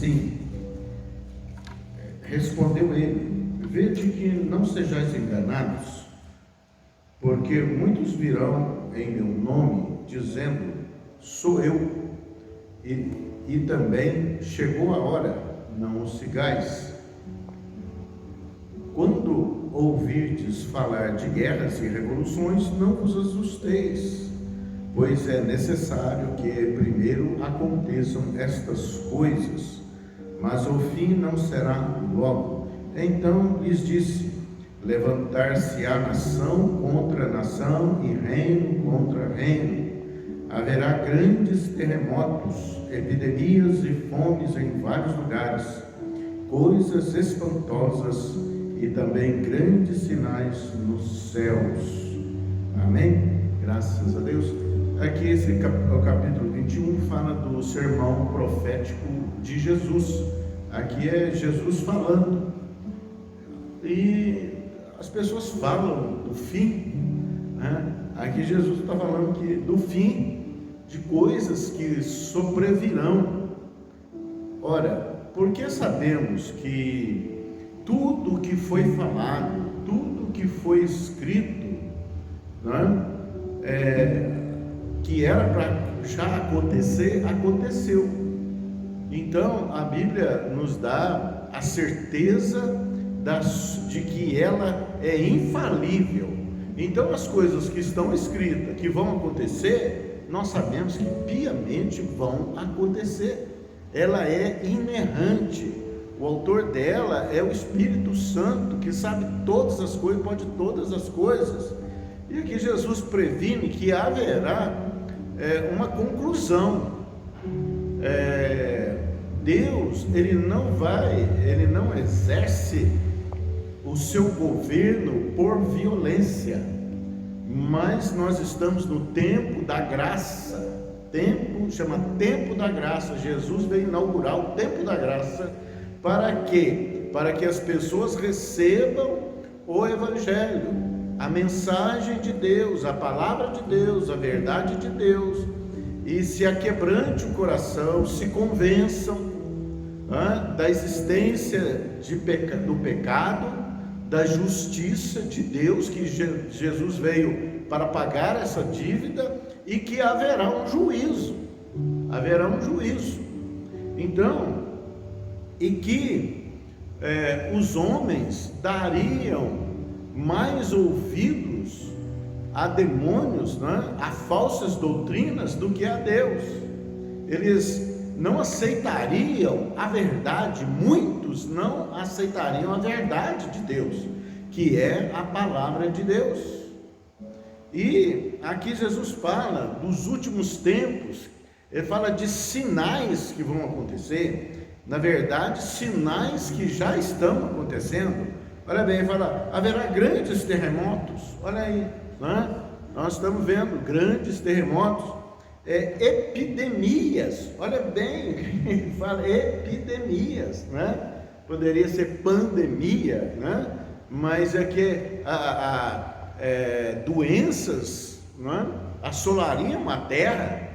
assim. Respondeu ele: vede que não sejais enganados, porque muitos virão em meu nome, dizendo, sou eu, e também chegou a hora, não os sigais. Quando ouvirdes falar de guerras e revoluções, não vos assusteis, pois é necessário que primeiro aconteçam estas coisas, mas o fim não será logo. Então lhes disse: levantar-se-á nação contra nação e reino contra reino. Haverá grandes terremotos, epidemias e fomes em vários lugares, coisas espantosas e também grandes sinais nos céus. Amém? Graças a Deus. Aqui o capítulo 21 fala do sermão profético de Jesus. Aqui é Jesus falando. E as pessoas falam do fim, né? Aqui Jesus está falando do fim, de coisas que sobrevirão. Ora, porque sabemos que tudo que foi falado, tudo que foi escrito, né, que era para já acontecer, aconteceu. Então a Bíblia nos dá a certeza de que ela é infalível. Então as coisas que estão escritas, que vão acontecer, nós sabemos que piamente vão acontecer. Ela é inerrante. O autor dela é o Espírito Santo, que sabe todas as coisas, pode todas as coisas. E aqui Jesus previne que haverá uma conclusão. Deus, ele não exerce o seu governo por violência, mas nós estamos no tempo da graça. Chama tempo da graça. Jesus veio inaugurar o tempo da graça. Para quê? Para que as pessoas recebam o Evangelho, a mensagem de Deus, a palavra de Deus, a verdade de Deus, e se aquebrante o coração, se convençam da existência do pecado, da justiça de Deus, que Jesus veio para pagar essa dívida, e que haverá um juízo. Então, e que os homens dariam mais ouvidos a demônios, né, a falsas doutrinas, do que a Deus. Eles não aceitariam a verdade, muitos não aceitariam a verdade de Deus, que é a palavra de Deus. E aqui Jesus fala dos últimos tempos, ele fala de sinais que vão acontecer. Na verdade, sinais que já estão acontecendo. Olha bem, ele fala, haverá grandes terremotos. Olha aí, né? Nós estamos vendo grandes terremotos, epidemias. Olha bem, ele fala epidemias, né? Poderia ser pandemia, né? Mas aqui doenças, né, assolariam a terra.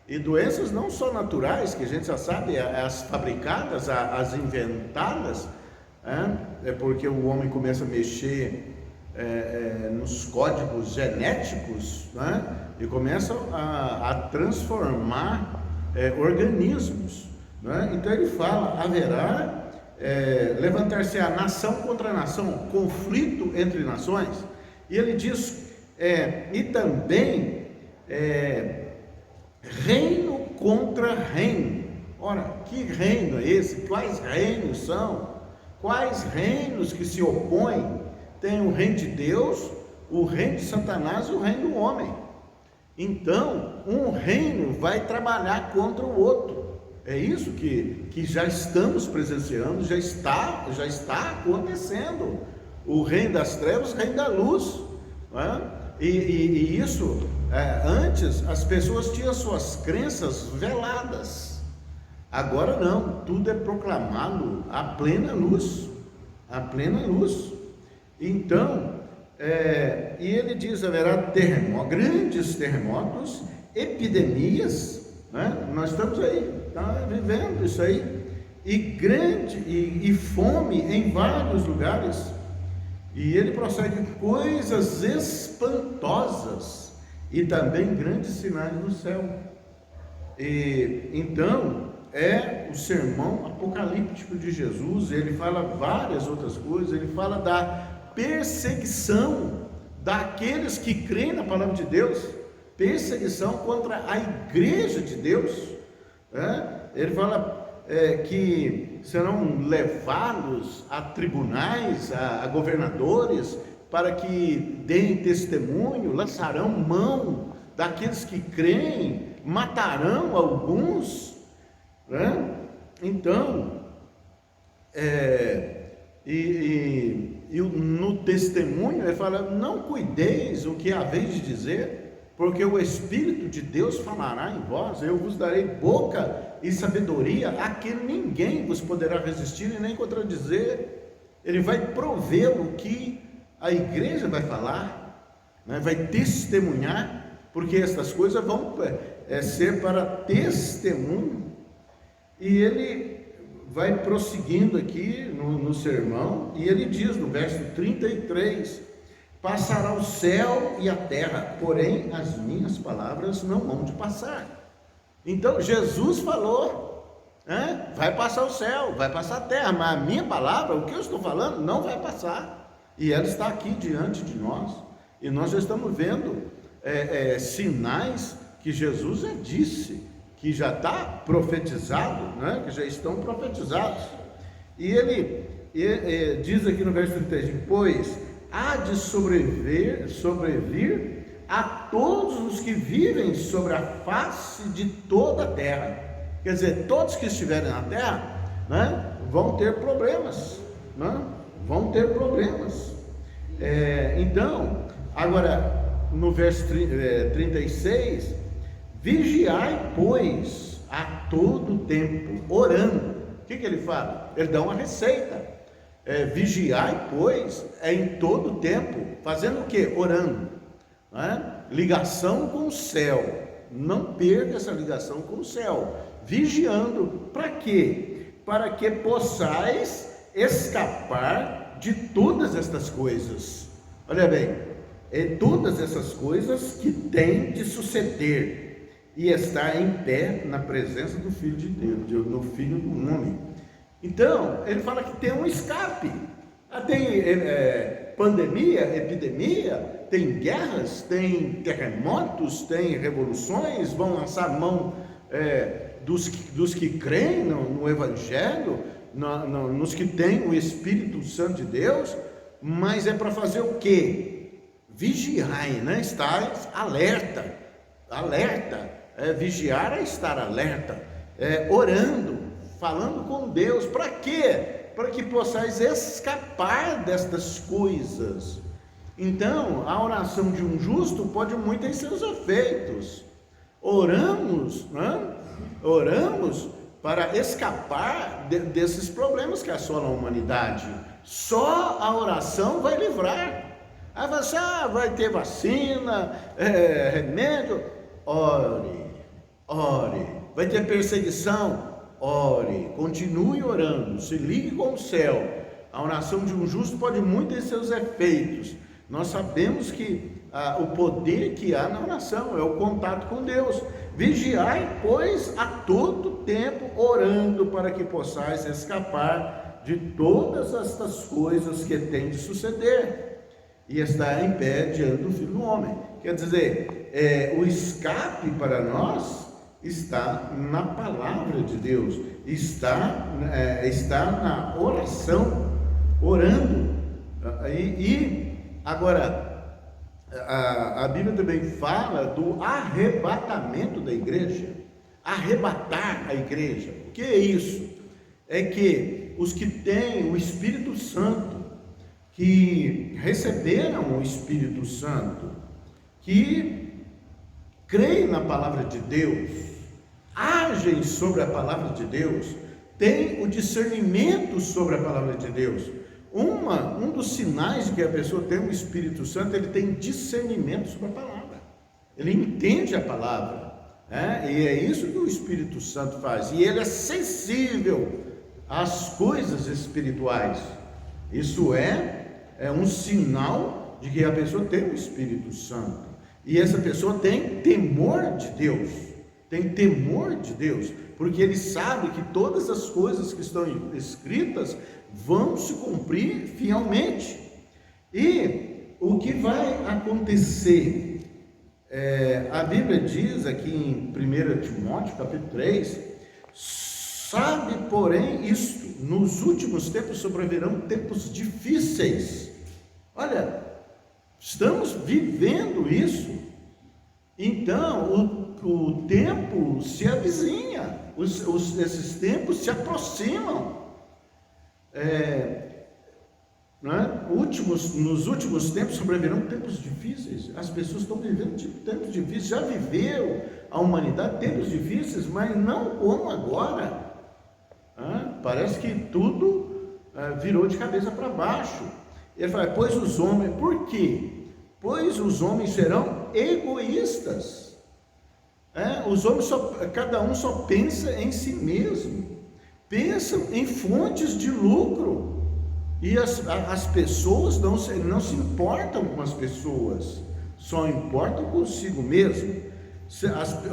E doenças não só naturais, que a gente já sabe, as fabricadas, as inventadas, é porque o homem começa a mexer nos códigos genéticos, né, e começa a transformar organismos, né? Então ele fala, haverá, levantar-se-á nação contra nação, conflito entre nações, e ele diz, e também reino contra reino. Ora, que reino é esse? Quais reinos são? Quais reinos que se opõem? Tem o reino de Deus, o reino de Satanás e o reino do homem. Então, um reino vai trabalhar contra o outro. É isso que já estamos presenciando, já está acontecendo. O reino das trevas, o reino da luz, né? E isso, antes as pessoas tinham suas crenças veladas. Agora não, tudo é proclamado à plena luz. Então, e ele diz, haverá grandes terremotos, epidemias, né? Nós estamos aí, vivendo isso aí, e fome em vários lugares. E ele prossegue: coisas espantosas e também grandes sinais no céu. E então é o sermão apocalíptico de Jesus. Ele fala várias outras coisas. Ele fala da perseguição daqueles que creem na palavra de Deus, perseguição contra a igreja de Deus. Ele fala que serão levados a tribunais, a governadores, para que deem testemunho, lançarão mão daqueles que creem, matarão alguns, Então, no testemunho ele fala: não cuideis o que haveis de dizer, porque o Espírito de Deus falará em vós. Eu vos darei boca e sabedoria a que ninguém vos poderá resistir e nem contradizer. Ele vai prover o que a igreja vai falar, vai testemunhar, porque estas coisas vão ser para testemunho. E ele vai prosseguindo aqui no sermão, e ele diz no verso 33: passará o céu e a terra, porém as minhas palavras não vão de passar. Então Jesus falou, vai passar o céu, vai passar a terra, mas a minha palavra, o que eu estou falando, não vai passar. E ela está aqui diante de nós, e nós já estamos vendo sinais que Jesus já disse, que já está profetizado, que já estão profetizados. E ele diz aqui no verso 33: pois há de sobrevir a todos os que vivem sobre a face de toda a terra. Quer dizer, todos que estiverem na terra, vão ter problemas, vão ter problemas. Então, agora no verso 36, vigiai, pois, a todo tempo, orando. O que ele fala? Ele dá uma receita. Vigiai, pois, em todo tempo, fazendo o que? Orando. Ligação com o céu. Não perca essa ligação com o céu. Vigiando. Para quê? Para que possais escapar de todas estas coisas. Olha bem, todas essas coisas que têm de suceder, e estar em pé na presença do Filho de Deus, no Filho do Homem. Então, ele fala que tem um escape. Tem pandemia, epidemia, tem guerras, tem terremotos, tem revoluções, vão lançar mão dos que creem no Evangelho, nos que têm o Espírito Santo de Deus, mas é para fazer o quê? Vigiai, estar alerta, vigiar é estar alerta, orando, falando com Deus. Para quê? Para que possais escapar destas coisas. Então, a oração de um justo pode muito em seus efeitos. Oramos para escapar desses problemas que assolam a humanidade. Só a oração vai livrar. Você vai ter vacina, remédio. Ore. Vai ter perseguição. Ore, continue orando, se ligue com o céu. A oração de um justo pode muito ter seus efeitos. Nós sabemos que o poder que há na oração é o contato com Deus. Vigiai, pois, a todo tempo, orando, para que possais escapar de todas estas coisas que têm de suceder, e estar em pé diante do Filho do Homem. Quer dizer, o escape para nós está na palavra de Deus, está na oração, orando. E agora, a Bíblia também fala do arrebatamento da igreja, arrebatar a igreja. O que é isso? É que os que têm o Espírito Santo, que receberam o Espírito Santo, que creem na palavra de Deus, agem sobre a palavra de Deus, têm o discernimento sobre a palavra de Deus. Um dos sinais de que a pessoa tem o Espírito Santo, ele tem discernimento sobre a palavra, ele entende a palavra, e é isso que o Espírito Santo faz, e ele é sensível às coisas espirituais. Isso é um sinal de que a pessoa tem o Espírito Santo. E essa pessoa tem temor de Deus. Tem temor de Deus, porque ele sabe que todas as coisas que estão escritas vão se cumprir fielmente. E o que vai acontecer? A Bíblia diz aqui em 1 Timóteo capítulo 3, sabe porém isto, nos últimos tempos sobrevirão tempos difíceis. Olha, estamos vivendo isso. Então o tempo se avizinha, esses tempos se aproximam. Nos últimos tempos sobrevirão tempos difíceis. As pessoas estão vivendo tempos difíceis. Já viveu a humanidade tempos difíceis, mas não como agora. Parece que tudo virou de cabeça para baixo. Ele fala, pois os homens, por quê? Pois os homens serão egoístas. Os homens cada um só pensa em si mesmo, pensam em fontes de lucro, e as pessoas não se importam com as pessoas, só importam consigo mesmo.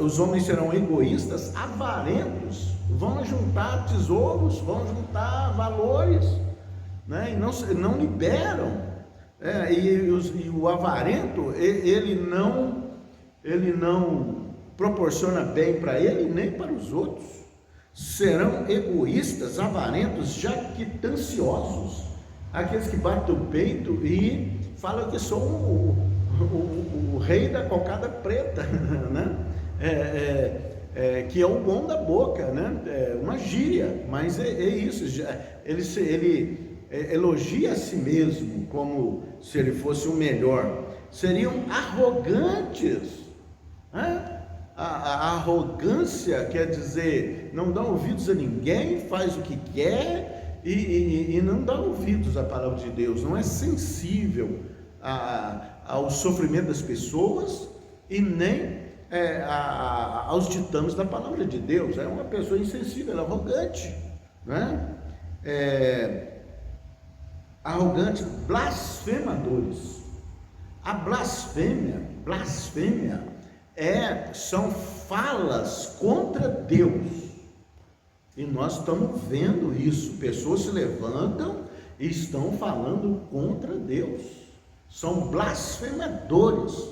Os homens serão egoístas, avarentos, vão juntar tesouros, vão juntar valores, né? E não liberam. E o avarento, ele não proporciona bem para ele nem para os outros. Serão egoístas, avarentos, jactanciosos, aqueles que batem o peito e falam que são o rei da cocada preta, né? Que é o bom da boca, né? Uma gíria, mas é isso. Ele elogia a si mesmo como se ele fosse o melhor. Seriam arrogantes, né? A arrogância quer dizer não dá ouvidos a ninguém, faz o que quer e não dá ouvidos à palavra de Deus, não é sensível ao sofrimento das pessoas e nem aos ditames da palavra de Deus. É uma pessoa insensível, arrogante, né? Arrogantes, blasfemadores. A blasfêmia são falas contra Deus, e nós estamos vendo isso. Pessoas se levantam e estão falando contra Deus, são blasfemadores,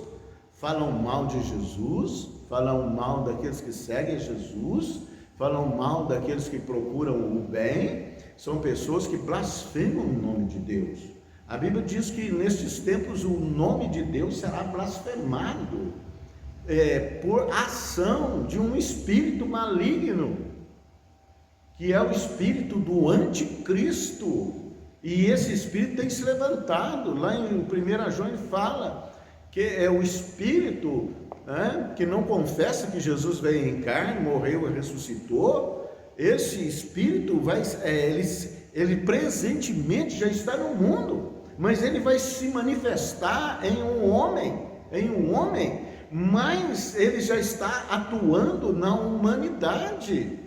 falam mal de Jesus, falam mal daqueles que seguem Jesus, falam mal daqueles que procuram o bem. São pessoas que blasfemam o nome de Deus. A Bíblia diz que nestes tempos o nome de Deus será blasfemado por ação de um espírito maligno, que é o espírito do anticristo. E esse espírito tem se levantado. Lá em 1 João ele fala que é o espírito que não confessa que Jesus veio em carne, morreu e ressuscitou. Esse espírito ele presentemente já está no mundo, mas ele vai se manifestar em um homem, mas ele já está atuando na humanidade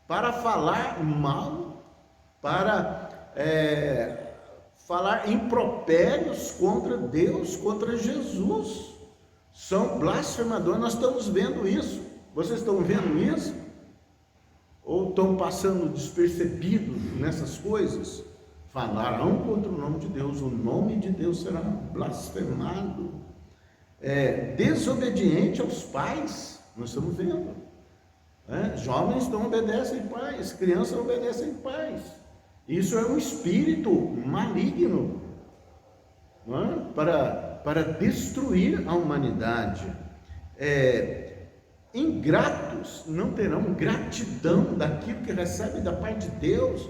para falar mal, para falar impropérios contra Deus, contra Jesus. São blasfemadores. Nós estamos vendo isso. Vocês estão vendo isso? Ou estão passando despercebidos nessas coisas? Falarão contra o nome de Deus, o nome de Deus será blasfemado. Desobediente aos pais, nós estamos vendo. Jovens não obedecem pais, crianças não obedecem pais. Isso é um espírito maligno, para destruir a humanidade. Ingratos não terão gratidão daquilo que recebem da parte de Deus.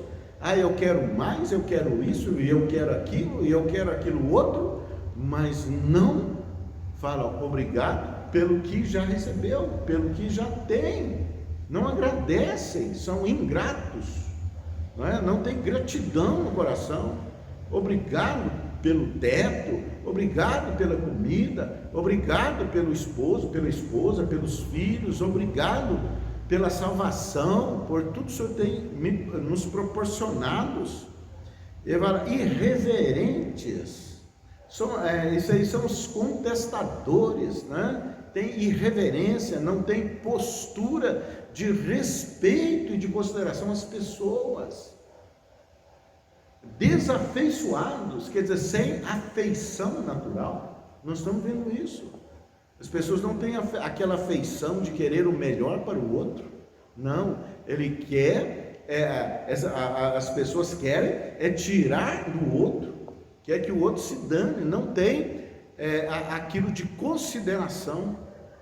Eu quero mais, eu quero isso, e eu quero aquilo, e eu quero aquilo outro, mas não falam obrigado pelo que já recebeu, pelo que já tem. Não agradecem, são ingratos, não tem gratidão no coração. Obrigado pelo teto, obrigado pela comida, obrigado pelo esposo, pela esposa, pelos filhos, obrigado pela salvação, por tudo que o Senhor tem nos proporcionados. Irreverentes, isso aí são os contestadores, né? Tem irreverência, não tem postura de respeito e de consideração às pessoas. Desafeiçoados, quer dizer, sem afeição natural. Nós estamos vendo isso. As pessoas não têm aquela afeição de querer o melhor para o outro. Não, ele quer, as pessoas querem tirar do outro, quer que o outro se dane, não tem aquilo de consideração,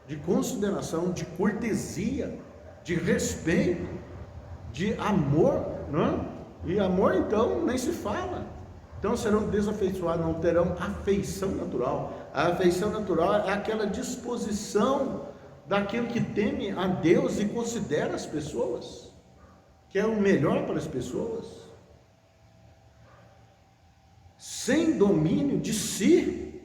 de cortesia, de respeito, de amor, não é? E amor, então, nem se fala. Então serão desafeiçoados, não terão afeição natural. A afeição natural é aquela disposição daquilo que teme a Deus e considera as pessoas, que é o melhor para as pessoas, sem domínio de si.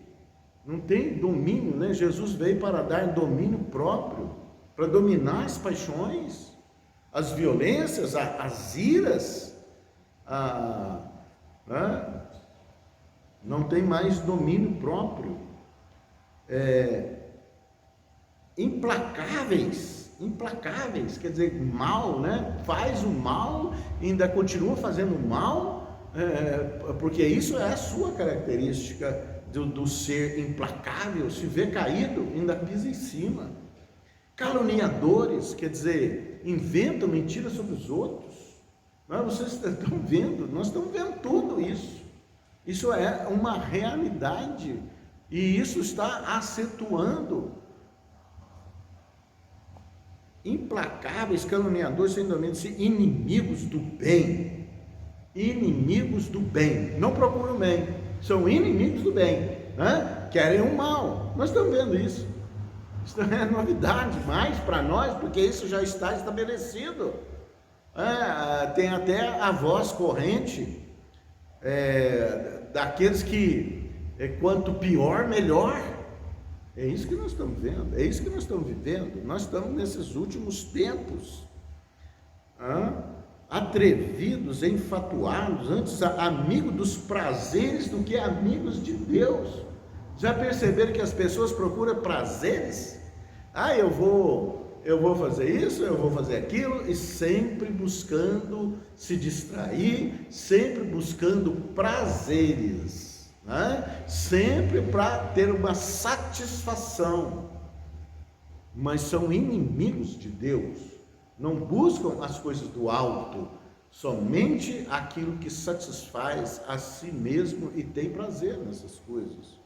Não tem domínio, né? Jesus veio para dar domínio próprio, para dominar as paixões, as violências, as iras, né? Não tem mais domínio próprio. Implacáveis, quer dizer, mal, né? Faz o mal e ainda continua fazendo mal, porque isso é a sua característica do ser implacável. Se vê caído, ainda pisa em cima. Caluniadores, quer dizer, inventam mentiras sobre os outros. Vocês estão vendo, nós estamos vendo tudo isso. Isso é uma realidade e isso está acentuando. Implacáveis, caluniadores, sem domínio, inimigos do bem. Inimigos do bem, não procuram o bem, são inimigos do bem, né? Querem o mal. Nós estamos vendo isso. Isso não é novidade mais para nós, porque isso já está estabelecido. Tem até a voz corrente daqueles que quanto pior, melhor. É isso que nós estamos vendo, é isso que nós estamos vivendo. Nós estamos nesses últimos tempos. Atrevidos, enfatuados, antes amigos dos prazeres do que amigos de Deus. Já perceberam que as pessoas procuram prazeres? Eu vou fazer isso, eu vou fazer aquilo, e sempre buscando se distrair, sempre buscando prazeres, né? Sempre para ter uma satisfação, mas são inimigos de Deus, não buscam as coisas do alto, somente aquilo que satisfaz a si mesmo e tem prazer nessas coisas.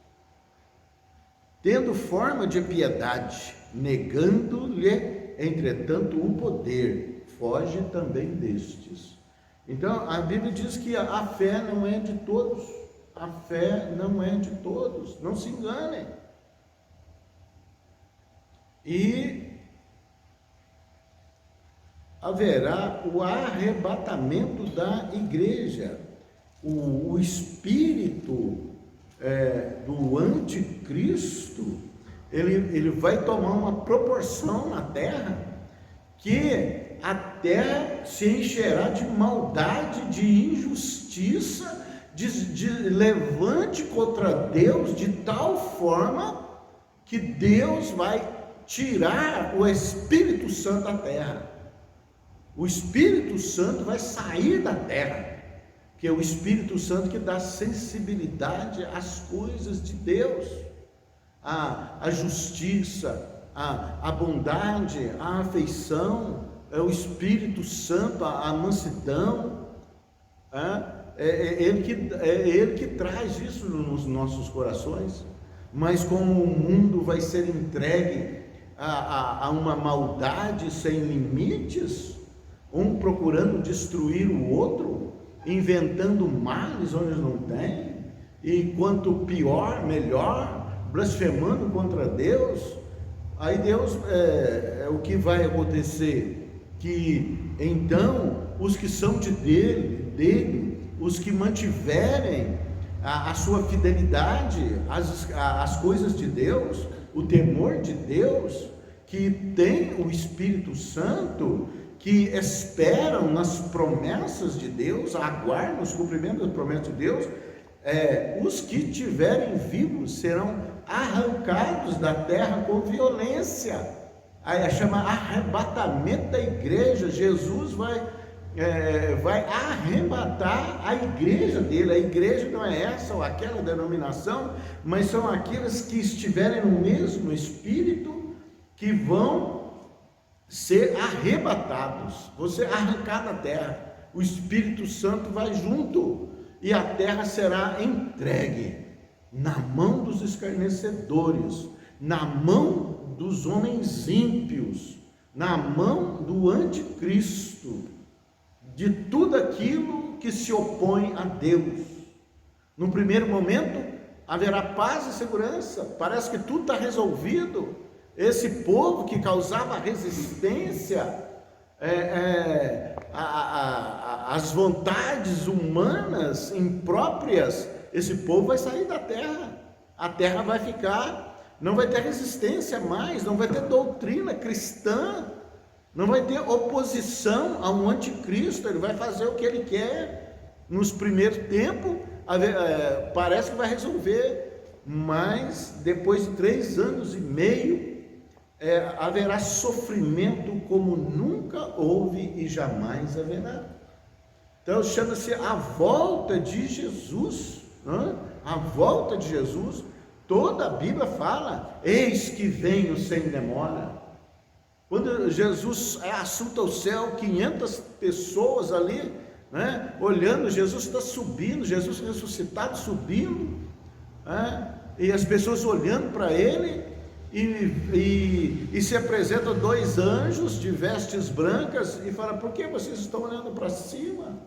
Tendo forma de piedade, negando-lhe, entretanto, o poder, foge também destes. Então, a Bíblia diz que a fé não é de todos, a fé não é de todos, não se enganem. E haverá o arrebatamento da igreja, o espírito do anticristo, ele vai tomar uma proporção na terra, que a terra se encherá de maldade, de injustiça, de levante contra Deus, de tal forma que Deus vai tirar o Espírito Santo da terra. O Espírito Santo vai sair da terra, que é o Espírito Santo que dá sensibilidade às coisas de Deus, a justiça, a bondade, a afeição, é o Espírito Santo, a mansidão, é ele que traz isso nos nossos corações. Mas como o mundo vai ser entregue a uma maldade sem limites, um procurando destruir o outro, inventando males onde não tem, e quanto pior, melhor, blasfemando contra Deus, aí Deus, o que vai acontecer? Que então os que são dele, os que mantiverem a sua fidelidade às coisas de Deus, o temor de Deus, que têm o Espírito Santo, que esperam nas promessas de Deus, aguardam os cumprimentos das promessas de Deus, os que tiverem vivos serão arrancados da terra com violência. Aí chama arrebatamento da igreja. Jesus vai arrebatar a igreja dele. A igreja não é essa ou aquela denominação, mas são aqueles que estiverem no mesmo espírito, que vão ser arrebatados, vão ser arrancados da terra. O Espírito Santo vai junto, e a terra será entregue na mão dos escarnecedores, na mão dos homens ímpios, na mão do anticristo, de tudo aquilo que se opõe a Deus. No primeiro momento haverá paz e segurança, parece que tudo está resolvido. Esse povo que causava resistência às vontades humanas impróprias, esse povo vai sair da terra. A terra vai ficar, não vai ter resistência mais, não vai ter doutrina cristã, não vai ter oposição ao anticristo. Ele vai fazer o que ele quer. Nos primeiros tempos parece que vai resolver, mas depois de 3 anos e meio haverá sofrimento como nunca houve e jamais haverá. Então chama-se a volta de Jesus, a volta de Jesus. Toda a Bíblia fala: eis que venho sem demora. Quando Jesus assunta o céu, 500 pessoas ali, olhando, Jesus está subindo, Jesus ressuscitado subindo, e as pessoas olhando para ele, e se apresentam 2 anjos de vestes brancas e falam: por que vocês estão olhando para cima?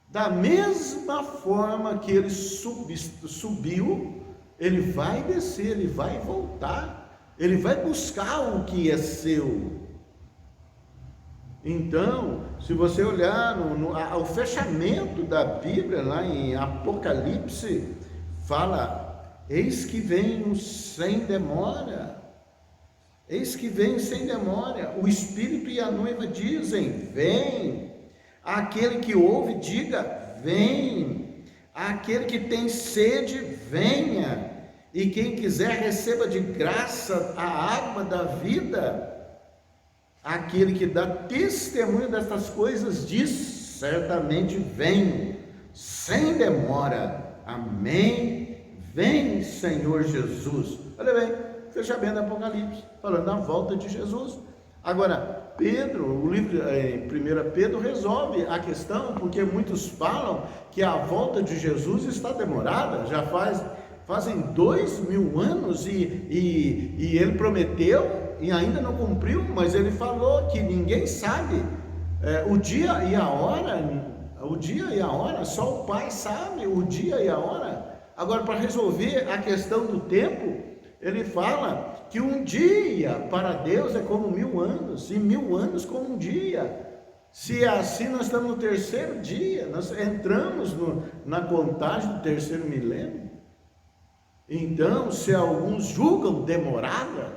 Da mesma forma que ele subiu, ele vai descer, ele vai voltar, ele vai buscar o que é seu. Então, se você olhar ao fechamento da Bíblia, lá em Apocalipse, fala: eis que venho sem demora. Eis que venho sem demora. O Espírito e a noiva dizem: vem. Aquele que ouve, diga: vem. Aquele que tem sede, venha. E quem quiser, receba de graça a água da vida. Aquele que dá testemunho destas coisas diz: certamente venho, sem demora. Amém. Vem, Senhor Jesus. Olha bem, fechamento do Apocalipse, falando da volta de Jesus. Agora, Pedro, o livro em 1 Pedro resolve a questão, porque muitos falam que a volta de Jesus está demorada. Já fazem 2000 anos e ele prometeu e ainda não cumpriu, mas ele falou que ninguém sabe o dia e a hora, só o Pai sabe o dia e a hora. Agora, para resolver a questão do tempo, ele fala que um dia para Deus é como 1000 anos, e 1000 anos como um dia. Se é assim, nós estamos no 3º dia, nós entramos na contagem do 3º milênio. Então, se alguns julgam demorada,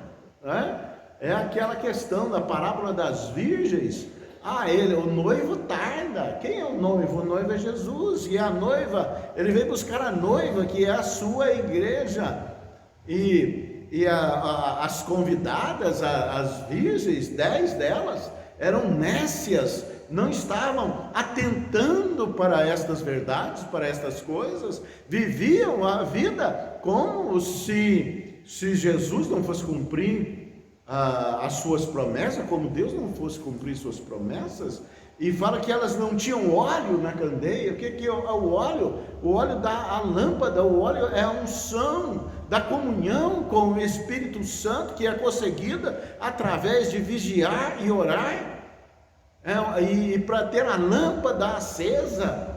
é aquela questão da parábola das virgens. O noivo tarda. Quem é o noivo? O noivo é Jesus, e a noiva, ele veio buscar a noiva, que é a sua igreja. E as convidadas, as virgens, 10 delas, eram nécias, não estavam atentando para estas verdades, para estas coisas, viviam a vida como se Jesus não fosse cumprir as suas promessas, como Deus não fosse cumprir suas promessas. E fala que elas não tinham óleo na candeia. O que é o óleo? O óleo a lâmpada, o óleo é a unção da comunhão com o Espírito Santo, que é conseguida através de vigiar e orar, e para ter a lâmpada acesa,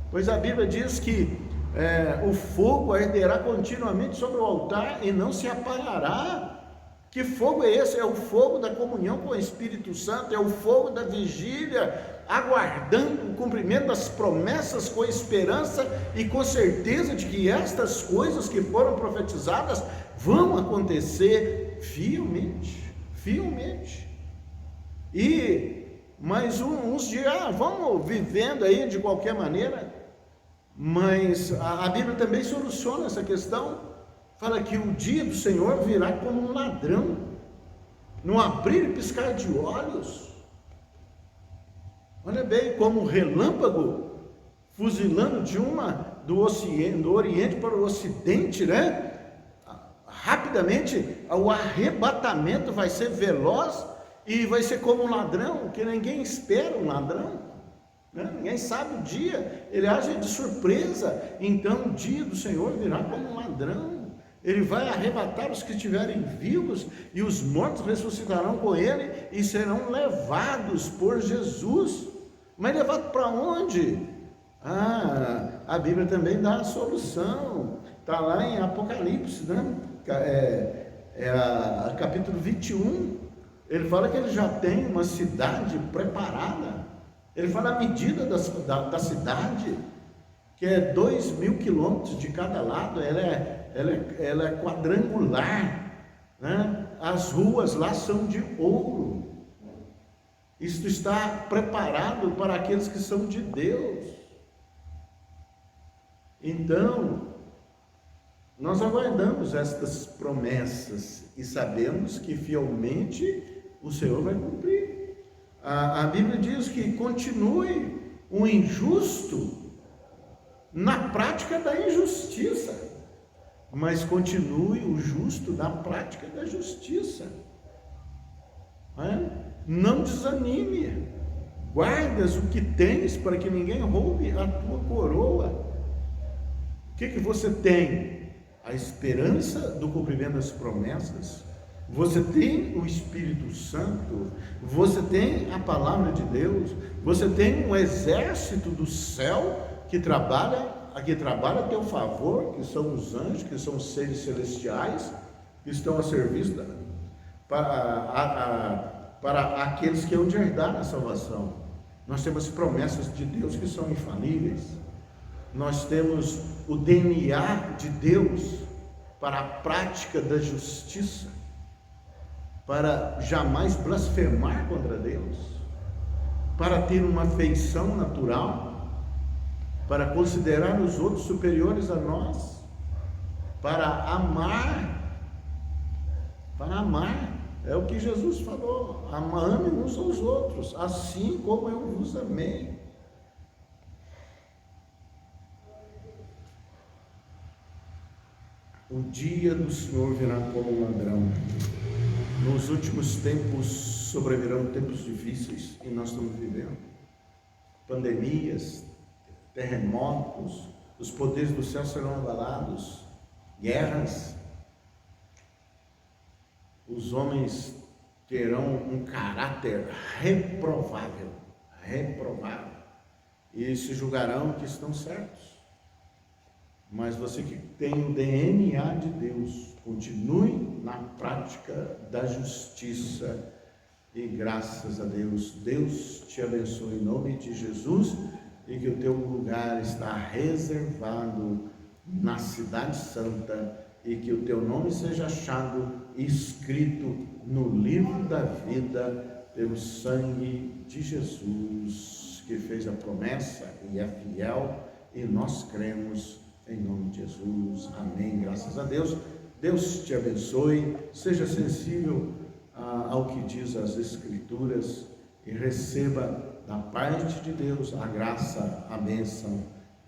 pois a Bíblia diz que o fogo arderá continuamente sobre o altar e não se apagará. Que fogo é esse? É o fogo da comunhão com o Espírito Santo, é o fogo da vigília, aguardando o cumprimento das promessas com esperança e com certeza de que estas coisas que foram profetizadas vão acontecer fielmente, fielmente. E mas uns dizem, vamos vivendo aí de qualquer maneira. Mas a Bíblia também soluciona essa questão. Fala que o dia do Senhor virá como um ladrão, num abrir e piscar de olhos. Olha bem, como um relâmpago fuzilando do Oriente para o Ocidente, né? Rapidamente, o arrebatamento vai ser veloz e vai ser como um ladrão, que ninguém espera um ladrão, né? Ninguém sabe o dia, ele age de surpresa. Então o dia do Senhor virá como um ladrão. Ele vai arrebatar os que estiverem vivos, e os mortos ressuscitarão com ele e serão levados por Jesus. Mas levado para onde? A Bíblia também dá a solução. Está lá em Apocalipse, né? Capítulo 21. Ele fala que ele já tem uma cidade preparada. Ele fala a medida da cidade, que é 2.000 quilômetros de cada lado. Ela é quadrangular, né? As ruas lá são de ouro. Isto está preparado para aqueles que são de Deus. Então, nós aguardamos estas promessas e sabemos que fielmente o Senhor vai cumprir. A Bíblia diz que continue o injusto na prática da injustiça, mas continue o justo na prática da justiça. Não desanime, guardas o que tens para que ninguém roube a tua coroa. O que você tem? A esperança do cumprimento das promessas. Você tem o Espírito Santo, você tem a palavra de Deus, você tem um exército do céu que trabalha a teu favor, que são os anjos, que são os seres celestiais, que estão a serviço para aqueles que hão de herdar a salvação. Nós temos promessas de Deus que são infalíveis. Nós temos o DNA de Deus para a prática da justiça, para jamais blasfemar contra Deus, para ter uma afeição natural, para considerar os outros superiores a nós, para amar. É o que Jesus falou: amem uns aos outros, assim como eu vos amei. O dia do Senhor virá como um ladrão. Nos últimos tempos sobrevirão tempos difíceis, e nós estamos vivendo pandemias, terremotos, os poderes do céu serão abalados, guerras. Os homens terão um caráter reprovável, e se julgarão que estão certos. Mas você que tem o DNA de Deus, continue na prática da justiça, e graças a Deus, Deus te abençoe em nome de Jesus, e que o teu lugar está reservado na cidade santa, e que o teu nome seja achado escrito no livro da vida pelo sangue de Jesus, que fez a promessa e é fiel, e nós cremos em nome de Jesus. Amém. Graças a Deus. Deus te abençoe. Seja sensível ao que diz as Escrituras e receba da parte de Deus a graça, a bênção,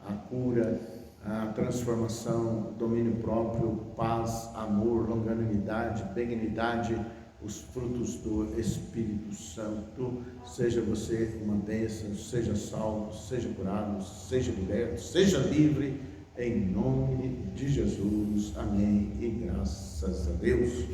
a cura, a transformação, domínio próprio, paz, amor, longanimidade, benignidade, os frutos do Espírito Santo. Seja você uma bênção, seja salvo, seja curado, seja liberto, seja livre, em nome de Jesus. Amém e graças a Deus.